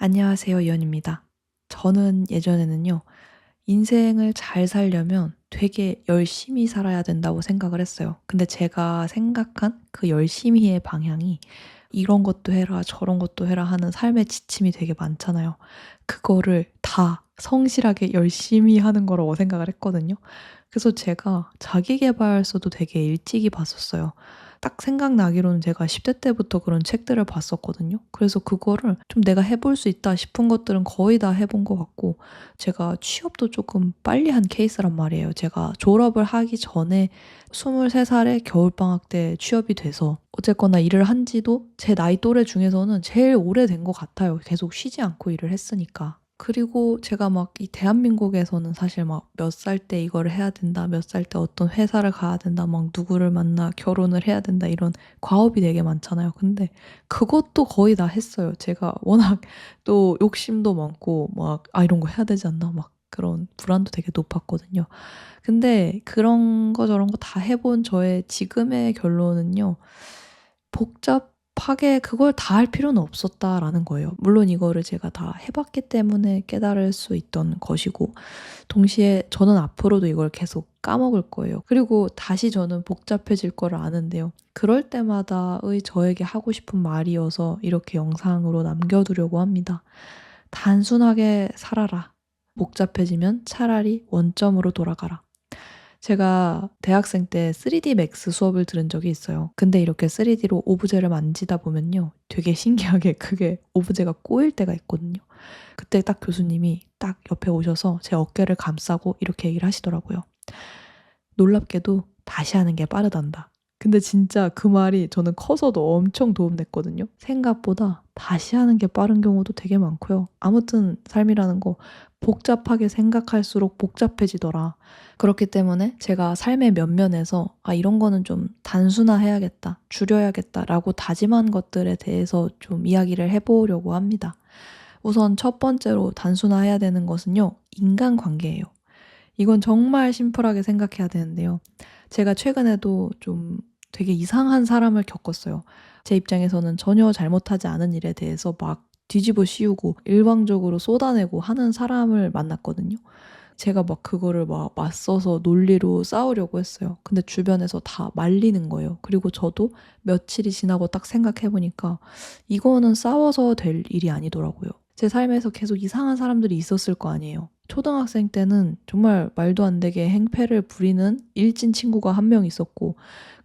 안녕하세요. 이연입니다. 저는 예전에는요, 인생을 잘 살려면 되게 열심히 살아야 된다고 생각을 했어요. 근데 제가 생각한 그 열심히의 방향이 이런 것도 해라, 저런 것도 해라 하는 삶의 지침이 되게 많잖아요. 그거를 다 성실하게 열심히 하는 거라고 생각을 했거든요. 그래서 제가 자기계발서도 되게 일찍이 봤었어요. 딱 생각나기로는 제가 10대 때부터 그런 책들을 봤었거든요. 그래서 그거를 좀 내가 해볼 수 있다 싶은 것들은 거의 다 해본 것 같고, 제가 취업도 조금 빨리 한 케이스란 말이에요. 제가 졸업을 하기 전에 23살에 겨울방학 때 취업이 돼서 어쨌거나 일을 한 지도 제 나이 또래 중에서는 제일 오래된 것 같아요. 계속 쉬지 않고 일을 했으니까. 그리고 제가 막 이 대한민국에서는 사실 막 몇 살 때 이거를 해야 된다, 몇 살 때 어떤 회사를 가야 된다, 막 누구를 만나 결혼을 해야 된다 이런 과업이 되게 많잖아요. 근데 그것도 거의 다 했어요. 제가 워낙 또 욕심도 많고 막 '아 이런 거 해야 되지 않나?' 막 그런 불안도 되게 높았거든요. 근데 그런 거 저런 거 다 해본 저의 지금의 결론은요. 복잡하게 그걸 다 할 필요는 없었다라는 거예요. 물론 이거를 제가 다 해 봤기 때문에 깨달을 수 있던 것이고, 동시에 저는 앞으로도 이걸 계속 까먹을 거예요. 그리고 다시 저는 복잡해질 거를 아는데요. 그럴 때마다의 저에게 하고 싶은 말이어서 이렇게 영상으로 남겨 두려고 합니다. 단순하게 살아라. 복잡해지면 차라리 원점으로 돌아가라. 제가 대학생 때 3D 맥스 수업을 들은 적이 있어요. 근데 이렇게 3D로 오브제를 만지다 보면요, 되게 신기하게 그게 오브제가 꼬일 때가 있거든요. 그때 딱 교수님이 딱 옆에 오셔서 제 어깨를 감싸고 이렇게 얘기를 하시더라고요. "놀랍게도 다시 하는 게 빠르단다." 근데 진짜 그 말이 저는 커서도 엄청 도움됐거든요. 생각보다 다시 하는 게 빠른 경우도 되게 많고요. 아무튼 삶이라는 거 복잡하게 생각할수록 복잡해지더라. 그렇기 때문에 제가 삶의 면면에서 '아 이런 거는 좀 단순화해야겠다. 줄여야겠다.'라고 다짐한 것들에 대해서 좀 이야기를 해 보려고 합니다. 우선 첫 번째로 단순화해야 되는 것은요, 인간관계예요. 이건 정말 심플하게 생각해야 되는데요. 제가 최근에도 좀 되게 이상한 사람을 겪었어요. 제 입장에서는 전혀 잘못하지 않은 일에 대해서 막 뒤집어 씌우고 일방적으로 쏟아내고 하는 사람을 만났거든요. 제가 막 그거를 막 맞서서 논리로 싸우려고 했어요. 근데 주변에서 다 말리는 거예요. 그리고 저도 며칠이 지나고 딱 생각해 보니까 이거는 싸워서 될 일이 아니더라고요. 제 삶에서 계속 이상한 사람들이 있었을 거 아니에요. 초등학생 때는 정말 말도 안 되게 행패를 부리는 일진 친구가 한 명 있었고,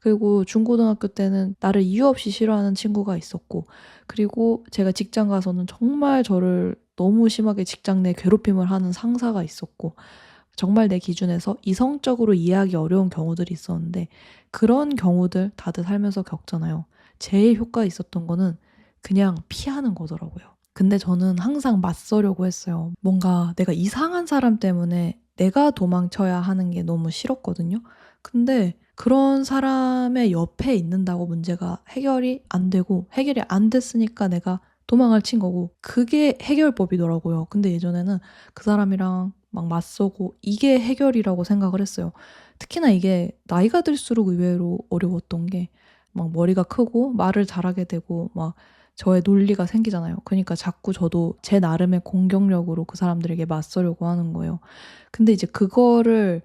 그리고 중고등학교 때는 나를 이유 없이 싫어하는 친구가 있었고, 그리고 제가 직장 가서는 정말 저를 너무 심하게 직장 내 괴롭힘을 하는 상사가 있었고, 정말 내 기준에서 이성적으로 이해하기 어려운 경우들이 있었는데, 그런 경우들 다들 살면서 겪잖아요. 제일 효과 있었던 거는 그냥 피하는 거더라고요. 근데 저는 항상 맞서려고 했어요. 뭔가 내가 이상한 사람 때문에 내가 도망쳐야 하는 게 너무 싫었거든요. 근데 그런 사람의 옆에 있는다고 문제가 해결이 안 되고, 해결이 안 됐으니까 내가 도망을 친 거고, 그게 해결법이더라고요. 근데 예전에는 그 사람이랑 막 맞서고 이게 해결이라고 생각을 했어요. 특히나 이게 나이가 들수록 의외로 어려웠던 게, 막 머리가 크고 말을 잘하게 되고 막 저의 논리가 생기잖아요. 그니까 자꾸 저도 제 나름의 공격력으로 그 사람들에게 맞서려고 하는 거예요. 근데 이제 그거를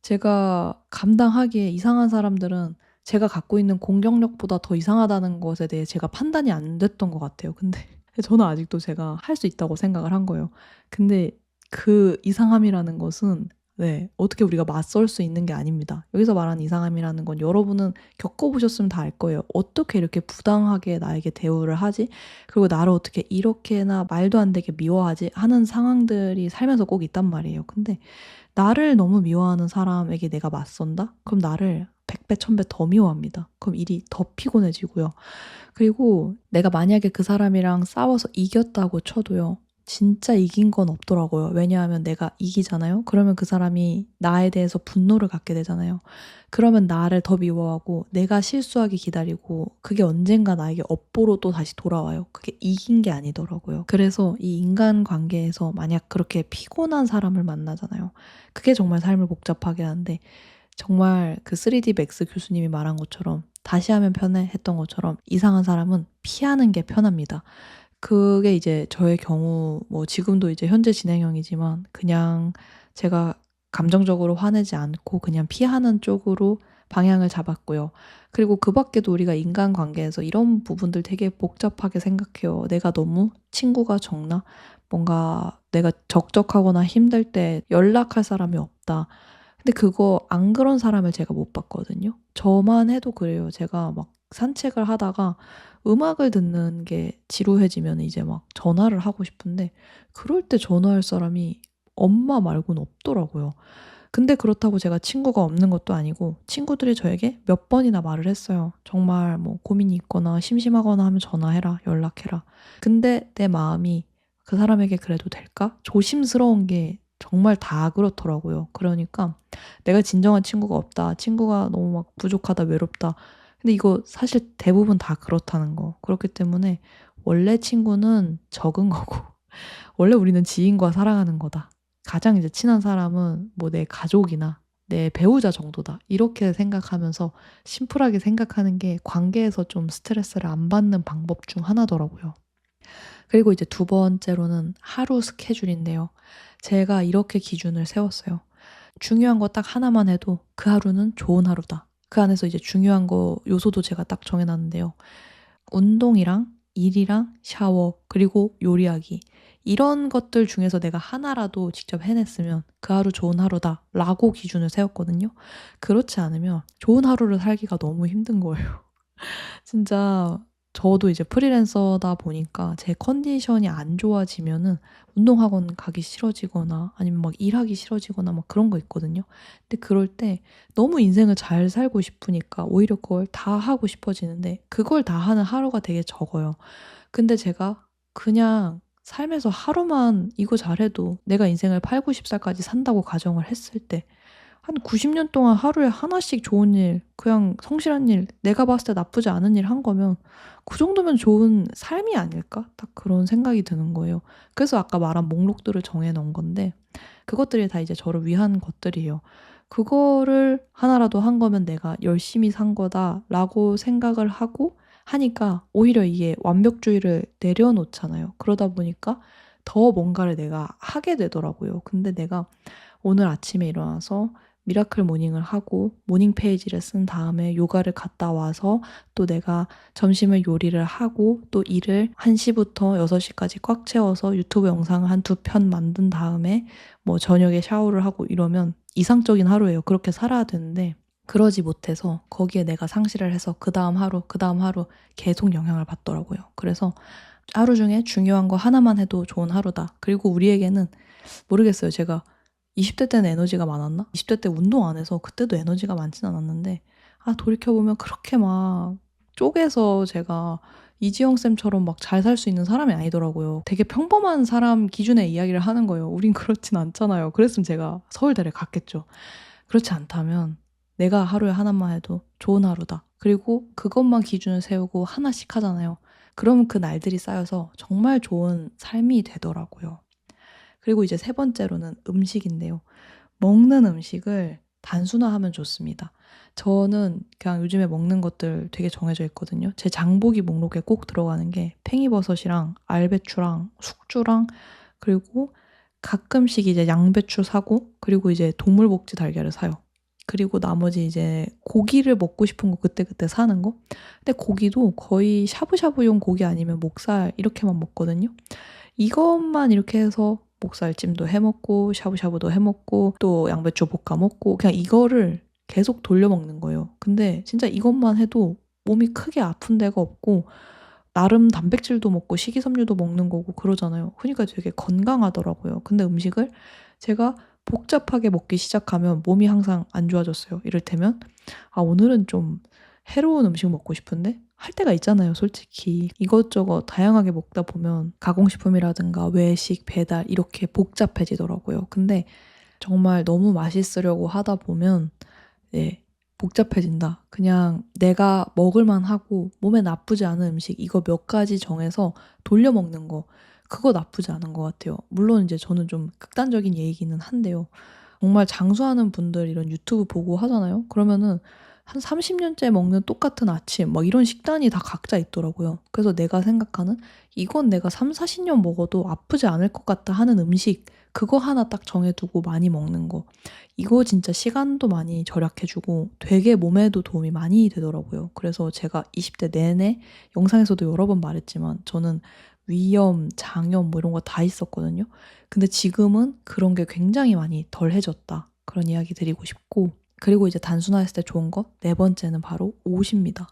제가 감당하기에 이상한 사람들은 제가 갖고 있는 공격력보다 더 이상하다는 것에 대해 제가 판단이 안 됐던 것 같아요. 근데 저는 아직도 제가 할 수 있다고 생각을 한 거예요. 근데 그 이상함이라는 것은, 네, 어떻게 우리가 맞설 수 있는 게 아닙니다. 여기서 말하는 이상함이라는 건 여러분은 겪어보셨으면 다 알 거예요. 어떻게 이렇게 부당하게 나에게 대우를 하지? 그리고 나를 어떻게 이렇게나 말도 안 되게 미워하지? 하는 상황들이 살면서 꼭 있단 말이에요. 근데 나를 너무 미워하는 사람에게 내가 맞선다? 그럼 나를 100배, 1000배 더 미워합니다. 그럼 일이 더 피곤해지고요. 그리고 내가 만약에 그 사람이랑 싸워서 이겼다고 쳐도요, 진짜 이긴 건 없더라고요. 왜냐하면 내가 이기잖아요? 그러면 그 사람이 나에 대해서 분노를 갖게 되잖아요. 그러면 나를 더 미워하고 내가 실수하기 기다리고 그게 언젠가 나에게 업보로 또 다시 돌아와요. 그게 이긴 게 아니더라고요. 그래서 이 인간관계에서 만약 그렇게 피곤한 사람을 만나잖아요. 그게 정말 삶을 복잡하게 하는데, 정말 그 3D 맥스 교수님이 말한 것처럼 다시 하면 편해 했던 것처럼 이상한 사람은 피하는 게 편합니다. 그게 이제 저의 경우 뭐 지금도 이제 현재 진행형이지만 그냥 제가 감정적으로 화내지 않고 그냥 피하는 쪽으로 방향을 잡았고요. 그리고 그 밖에도 우리가 인간관계에서 이런 부분들 되게 복잡하게 생각해요. '내가 너무 친구가 적나? 뭔가 내가 적적하거나 힘들 때 연락할 사람이 없다.' 근데 그거 안 그런 사람을 제가 못 봤거든요. 저만 해도 그래요. 제가 막 산책을 하다가 음악을 듣는 게 지루해지면 이제 막 전화를 하고 싶은데 그럴 때 전화할 사람이 엄마 말고는 없더라고요. 근데 그렇다고 제가 친구가 없는 것도 아니고 친구들이 저에게 몇 번이나 말을 했어요. "정말 뭐 고민이 있거나 심심하거나 하면 전화해라. 연락해라." 근데 내 마음이 '그 사람에게 그래도 될까?' 조심스러운 게 정말 다 그렇더라고요. 그러니까 '내가 진정한 친구가 없다. 친구가 너무 막 부족하다. 외롭다.' 근데 이거 사실 대부분 다 그렇다는 거. 그렇기 때문에 원래 친구는 적은 거고 원래 우리는 지인과 살아가는 거다. 가장 이제 친한 사람은 뭐 내 가족이나 내 배우자 정도다. 이렇게 생각하면서 심플하게 생각하는 게 관계에서 좀 스트레스를 안 받는 방법 중 하나더라고요. 그리고 이제 두 번째로는 하루 스케줄인데요. 제가 이렇게 기준을 세웠어요. 중요한 거 딱 하나만 해도 그 하루는 좋은 하루다. 그 안에서 이제 중요한 거 요소도 제가 딱 정해 놨는데요. 운동이랑 일이랑 샤워 그리고 요리하기 이런 것들 중에서 내가 하나라도 직접 해냈으면 '그 하루 좋은 하루다.'라고 기준을 세웠거든요. 그렇지 않으면 좋은 하루를 살기가 너무 힘든 거예요. 진짜 저도 이제 프리랜서다 보니까 제 컨디션이 안 좋아지면은 운동학원 가기 싫어지거나 아니면 막 일하기 싫어지거나 막 그런 거 있거든요. 근데 그럴 때 너무 인생을 잘 살고 싶으니까 오히려 그걸 다 하고 싶어지는데 그걸 다 하는 하루가 되게 적어요. 근데 제가 그냥 삶에서 하루만 이거 잘해도 내가 인생을 80-90 살까지 산다고 가정을 했을 때 한 90년 동안 하루에 하나씩 좋은 일, 그냥 성실한 일, 내가 봤을 때 나쁘지 않은 일 한 거면 '그 정도면 좋은 삶이 아닐까?' 딱 그런 생각이 드는 거예요. 그래서 아까 말한 목록들을 정해 놓은 건데 그것들이 다 이제 저를 위한 것들이에요. 그거를 하나라도 한 거면 '내가 열심히 산 거다.'라고 생각을 하고 하니까 오히려 이게 완벽주의를 내려놓잖아요. 그러다 보니까 더 뭔가를 내가 하게 되더라고요. 근데 내가 오늘 아침에 일어나서 미라클 모닝을 하고 모닝 페이지를 쓴 다음에 요가를 갔다 와서 또 내가 점심을 요리를 하고 또 일을 1 시부터 6 시까지 꽉 채워서 유튜브 영상을 한 2편 만든 다음에 뭐 저녁에 샤워를 하고 이러면 이상적인 하루예요. 그렇게 살아야 되는데 그러지 못해서 거기에 내가 상실을 해서 그다음 하루, 그다음 하루 계속 영향을 받더라고요. 그래서 하루 중에 중요한 거 하나만 해도 좋은 하루다. 그리고 우리에게는 모르겠어요. 제가 20대 때는 에너지가 많았나? 20대 때 운동 안 해서 그때도 에너지가 많진 않았는데 돌이켜 보면 그렇게 막 쪼개서 제가 이지영 쌤처럼 막 잘 살 수 있는 사람이 아니더라고요. 되게 평범한 사람 기준의 이야기를 하는 거예요. 우린 그렇진 않잖아요. 그랬으면 제가 서울대를 갔겠죠. 그렇지 않다면 내가 하루에 하나만 해도 좋은 하루다. 그리고 그것만 기준을 세우고 하나씩 하잖아요. 그러면 그 날들이 쌓여서 정말 좋은 삶이 되더라고요. 그리고 이제 세 번째로는 음식인데요. 먹는 음식을 단순화하면 좋습니다. 저는 그냥 요즘에 먹는 것들 되게 정해져 있거든요. 제 장보기 목록에 꼭 들어가는 게 팽이버섯이랑 알배추랑 숙주랑 그리고 가끔씩 이제 양배추 사고 그리고 이제 동물복지 달걀을 사요. 그리고 나머지 이제 고기를 먹고 싶은 거 그때그때 사는 거. 근데 고기도 거의 샤브샤브용 고기 아니면 목살 이렇게만 먹거든요. 이것만 이렇게 해서 목살찜도 해 먹고 샤브샤브도 해 먹고 또 양배추 볶아 먹고 그냥 이거를 계속 돌려 먹는 거예요. 근데 진짜 이것만 해도 몸이 크게 아픈 데가 없고 나름 단백질도 먹고 식이섬유도 먹는 거고 그러잖아요. 그니까 되게 건강하더라고요. 근데 음식을 제가 복잡하게 먹기 시작하면 몸이 항상 안 좋아졌어요. 이를테면 '아 오늘은 좀 해로운 음식 먹고 싶은데?' 할 때가 있잖아요 솔직히. 이것저것 다양하게 먹다 보면 가공식품이라든가 외식, 배달 이렇게 복잡해지더라고요. 근데 정말 너무 맛있으려고 하다 보면 네 복잡해진다. 그냥 내가 먹을 만하고 몸에 나쁘지 않은 음식 이거 몇 가지 정해서 돌려 먹는 거 그거 나쁘지 않은 것 같아요. 물론 이제 저는 좀 극단적인 예이기는 한데요. 정말 장수하는 분들 이런 유튜브 보고 하잖아요. 그러면은 한 30년째 먹는 똑같은 아침 막 이런 식단이 다 각자 있더라고요. 그래서 내가 생각하는 '이건 내가 30-40년 먹어도 아프지 않을 것 같다.' 하는 음식 그거 하나 딱 정해 두고 많이 먹는 거. 이거 진짜 시간도 많이 절약해 주고 되게 몸에도 도움이 많이 되더라고요. 그래서 제가 20대 내내 영상에서도 여러 번 말했지만 저는 위염, 장염 뭐 이런 거 다 있었거든요. 근데 지금은 그런 게 굉장히 많이 덜해졌다. 그런 이야기 드리고 싶고 그리고 이제 단순화했을 때 좋은 것 네 번째는 바로 옷입니다.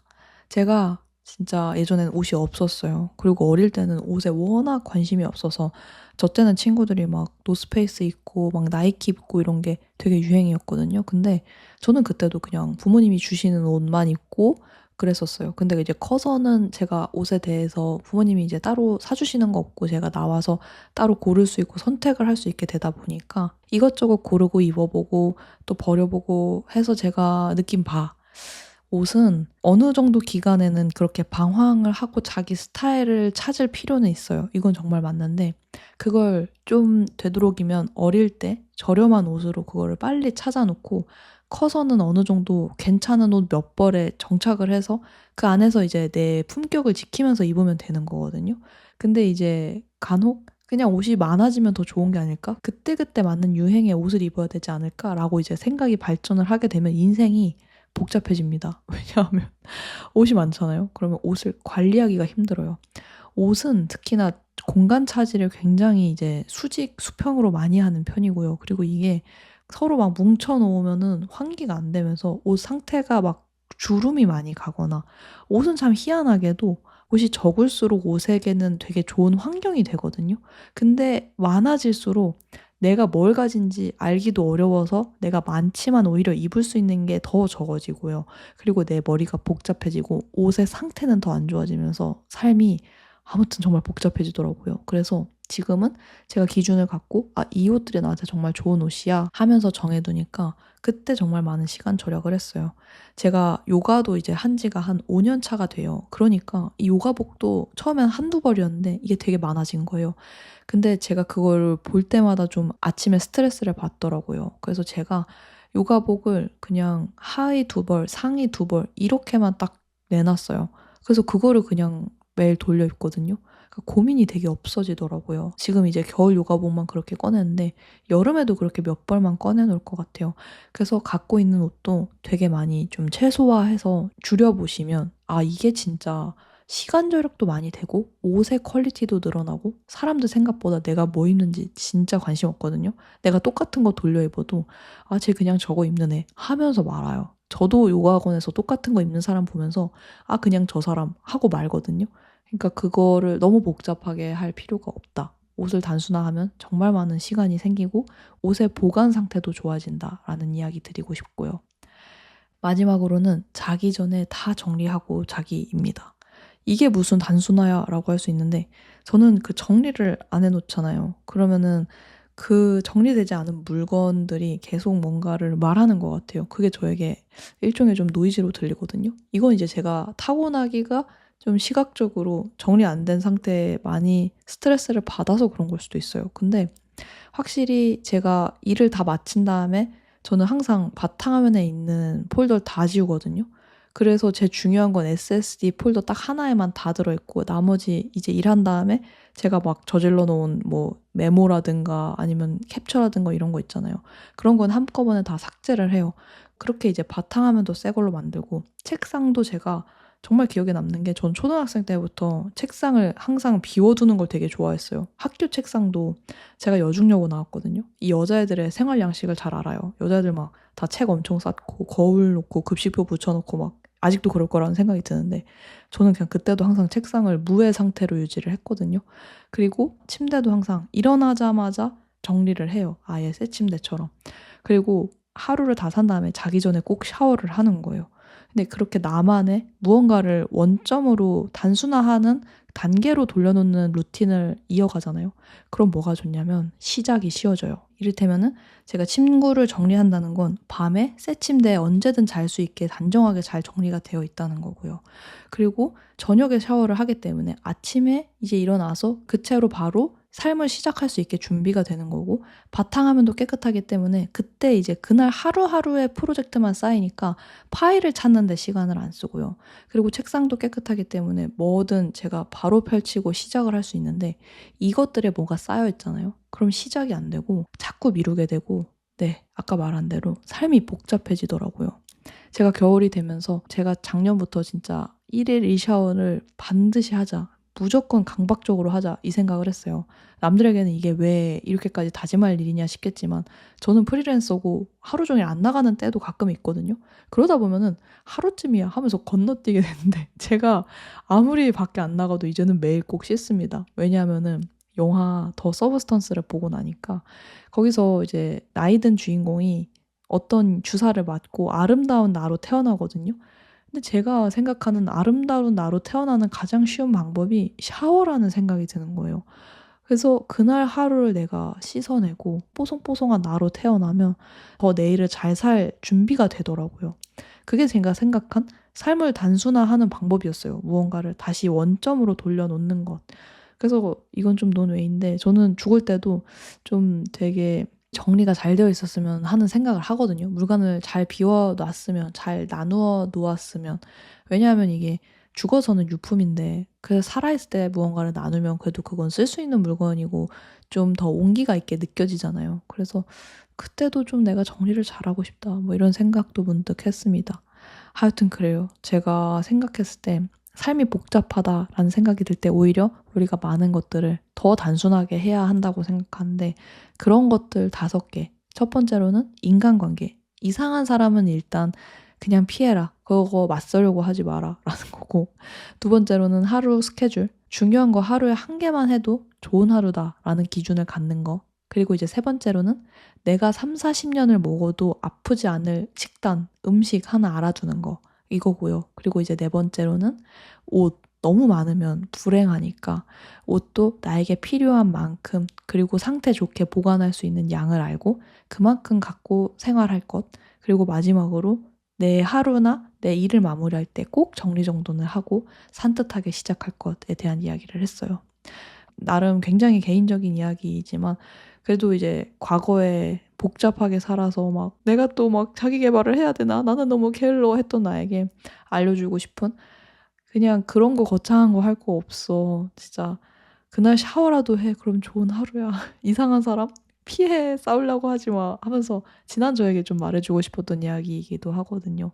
제가 진짜 예전에는 옷이 없었어요. 그리고 어릴 때는 옷에 워낙 관심이 없어서 저 때는 친구들이 막 노스페이스 입고 막 나이키 입고 이런 게 되게 유행이었거든요. 근데 저는 그때도 그냥 부모님이 주시는 옷만 입고 그랬었어요. 근데 이제 커서는 제가 옷에 대해서 부모님이 이제 따로 사 주시는 거 없고 제가 나와서 따로 고를 수 있고 선택을 할 수 있게 되다 보니까 이것저것 고르고 입어 보고 또 버려 보고 해서 제가 느낀 바 옷은 어느 정도 기간에는 그렇게 방황을 하고 자기 스타일을 찾을 필요는 있어요. 이건 정말 맞는데 그걸 좀 되도록이면 어릴 때 저렴한 옷으로 그거를 빨리 찾아 놓고 커서는 어느 정도 괜찮은 옷 몇 벌에 정착을 해서 그 안에서 이제 내 품격을 지키면서 입으면 되는 거거든요. 근데 이제 간혹 '그냥 옷이 많아지면 더 좋은 게 아닐까? 그때그때 맞는 유행의 옷을 입어야 되지 않을까?'라고 이제 생각이 발전을 하게 되면 인생이 복잡해집니다. 왜냐하면 옷이 많잖아요. 그러면 옷을 관리하기가 힘들어요. 옷은 특히나 공간 차지를 굉장히 이제 수직 수평으로 많이 하는 편이고요. 그리고 이게 서로 막 뭉쳐 놓으면은 환기가 안 되면서 옷 상태가 막 주름이 많이 가거나 옷은 참 희한하게도 옷이 적을수록 옷에게는 되게 좋은 환경이 되거든요. 근데 많아질수록 내가 뭘 가진지 알기도 어려워서 내가 많지만 오히려 입을 수 있는 게 더 적어지고요. 그리고 내 머리가 복잡해지고 옷의 상태는 더 안 좋아지면서 삶이 아무튼 정말 복잡해지더라고요. 그래서 지금은 제가 기준을 갖고 '아 이 옷들이 나한테 정말 좋은 옷이야.' 하면서 정해 두니까 그때 정말 많은 시간 절약을 했어요. 제가 요가도 이제 한 지가 한 5년 차가 돼요. 그러니까 이 요가복도 처음엔 한두 벌이었는데 이게 되게 많아진 거예요. 근데 제가 그걸 볼 때마다 좀 아침에 스트레스를 받더라고요. 그래서 제가 요가복을 그냥 하의 두 벌, 상의 두 벌 이렇게만 딱 내 놨어요. 그래서 그거를 그냥 매일 돌려 입거든요. 그러니까 고민이 되게 없어지더라고요. 지금 이제 겨울 요가복만 그렇게 꺼내는데 여름에도 그렇게 몇 벌만 꺼내 놓을 것 같아요. 그래서 갖고 있는 옷도 되게 많이 좀 최소화해서 줄여 보시면 아 이게 진짜 시간 절약도 많이 되고 옷의 퀄리티도 늘어나고 사람들 생각보다 내가 뭐 입는지 진짜 관심 없거든요. 내가 똑같은 거 돌려 입어도 '아 쟤 그냥 저거 입는 애.' 하면서 말아요. 저도 요가 학원에서 똑같은 거 입는 사람 보면서 '아 그냥 저 사람.' 하고 말거든요. 그러니까 그거를 너무 복잡하게 할 필요가 없다. 옷을 단순화하면 정말 많은 시간이 생기고 옷의 보관 상태도 좋아진다라는 이야기 드리고 싶고요. 마지막으로는 자기 전에 다 정리하고 자기입니다. 이게 무슨 단순화야라고 할 수 있는데 저는 그 정리를 안 해 놓잖아요. 그러면은 그 정리되지 않은 물건들이 계속 뭔가를 말하는 것 같아요. 그게 저에게 일종의 좀 노이즈로 들리거든요. 이건 이제 제가 타고나기가 좀 시각적으로 정리 안 된 상태에 많이 스트레스를 받아서 그런 걸 수도 있어요. 근데 확실히 제가 일을 다 마친 다음에 저는 항상 바탕화면에 있는 폴더를 다 지우거든요. 그래서 제일 중요한 건 SSD 폴더 딱 하나에만 다 들어 있고 나머지 이제 일한 다음에 제가 막 저질러 놓은 뭐 메모라든가 아니면 캡처라든가 이런 거 있잖아요. 그런 건 한꺼번에 다 삭제를 해요. 그렇게 이제 바탕화면도 새 걸로 만들고 책상도 제가 정말 기억에 남는 게 전 초등학생 때부터 책상을 항상 비워 두는 걸 되게 좋아했어요. 학교 책상도 제가 여중여고 나왔거든요. 이 여자애들의 생활 양식을 잘 알아요. 여자애들 막 다 책 엄청 쌓고 거울 놓고 급식표 붙여 놓고 막 아직도 그럴 거라는 생각이 드는데 저는 그냥 그때도 항상 책상을 무의 상태로 유지를 했거든요. 그리고 침대도 항상 일어나자마자 정리를 해요. 아예 새 침대처럼. 그리고 하루를 다 산 다음에 자기 전에 꼭 샤워를 하는 거예요. 근데 그렇게 나만의 무언가를 원점으로 단순화하는 단계로 돌려놓는 루틴을 이어가잖아요. 그럼 뭐가 좋냐면 시작이 쉬워져요. 이를테면은 제가 침구를 정리한다는 건 밤에 새 침대에 언제든 잘 수 있게 단정하게 잘 정리가 되어 있다는 거고요. 그리고 저녁에 샤워를 하기 때문에 아침에 이제 일어나서 그 채로 바로 삶을 시작할 수 있게 준비가 되는 거고 바탕화면도 깨끗하기 때문에 그때 이제 그날 하루하루의 프로젝트만 쌓이니까 파일을 찾는 데 시간을 안 쓰고요. 그리고 책상도 깨끗하기 때문에 뭐든 제가 바로 펼치고 시작을 할 수 있는데 이것들에 뭐가 쌓여 있잖아요. 그럼 시작이 안 되고 자꾸 미루게 되고 네, 아까 말한 대로 삶이 복잡해지더라고요. 제가 겨울이 되면서 제가 작년부터 진짜 1일 1샤워를 반드시 하자. 무조건 강박적으로 하자 이 생각을 했어요. 남들에게는 이게 왜 이렇게까지 다짐할 일이냐 싶겠지만 저는 프리랜서고 하루 종일 안 나가는 때도 가끔 있거든요. 그러다 보면은 하루쯤이야 하면서 건너뛰게 되는데 제가 아무리 밖에 안 나가도 이제는 매일 꼭 씻습니다. 왜냐하면은 영화 더 서브스턴스를 보고 나니까 거기서 이제 나이 든 주인공이 어떤 주사를 맞고 아름다운 나로 태어나거든요. 근데 제가 생각하는 아름다운 나로 태어나는 가장 쉬운 방법이 샤워라는 생각이 드는 거예요. 그래서 그날 하루를 내가 씻어내고 뽀송뽀송한 나로 태어나면 더 내일을 잘 살 준비가 되더라고요. 그게 제가 생각한 삶을 단순화하는 방법이었어요. 무언가를 다시 원점으로 돌려놓는 것. 그래서 이건 좀 논외인데 저는 죽을 때도 좀 되게 정리가 잘 되어 있었으면 하는 생각을 하거든요. 물건을 잘 비워 놨으면, 잘 나누어 놓았으면. 왜냐하면 이게 죽어서는 유품인데 그래서 살아있을 때 무언가를 나누면 그래도 그건 쓸 수 있는 물건이고 좀 더 온기가 있게 느껴지잖아요. 그래서 그때도 좀 내가 정리를 잘하고 싶다. 뭐 이런 생각도 문득 했습니다. 하여튼 그래요. 제가 생각했을 때 삶이 복잡하다라는 생각이 들 때 오히려 우리가 많은 것들을 더 단순하게 해야 한다고 생각하는데 그런 것들 5개. 첫 번째로는 인간관계. 이상한 사람은 일단 그냥 피해라. 그거 맞서려고 하지 마라. 라는 거고. 두 번째로는 하루 스케줄. 중요한 거 하루에 1개만 해도 좋은 하루다. 라는 기준을 갖는 거. 그리고 이제 세 번째로는 내가 3, 40년을 먹어도 아프지 않을 식단, 음식 하나 알아두는 거. 이거고요. 그리고 이제 네 번째로는 옷. 너무 많으면 불행하니까 옷도 나에게 필요한 만큼 그리고 상태 좋게 보관할 수 있는 양을 알고 그만큼 갖고 생활할 것. 그리고 마지막으로 내 하루나 내 일을 마무리할 때 꼭 정리정돈을 하고 산뜻하게 시작할 것에 대한 이야기를 했어요. 나름 굉장히 개인적인 이야기이지만 그래도 이제 과거에 복잡하게 살아서 막 내가 또 막 자기 개발을 해야 되나? 나는 너무 게을러 했던 나에게 알려주고 싶은 그냥 그런 거 거창한 거 할 거 없어. 진짜 그날 샤워라도 해. 그럼 좋은 하루야. 이상한 사람 피해 싸우려고 하지 마 하면서 지난 저에게 좀 말해주고 싶었던 이야기이기도 하거든요.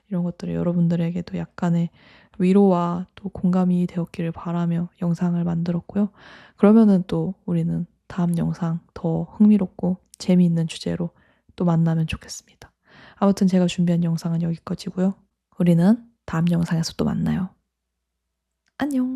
이런 것들을 여러분들에게도 약간의 위로와 또 공감이 되었기를 바라며 영상을 만들었고요. 그러면은 또 우리는 다음 영상 더 흥미롭고 재미있는 주제로 또 만나면 좋겠습니다. 아무튼 제가 준비한 영상은 여기까지고요. 우리는 다음 영상에서 또 만나요. 안녕.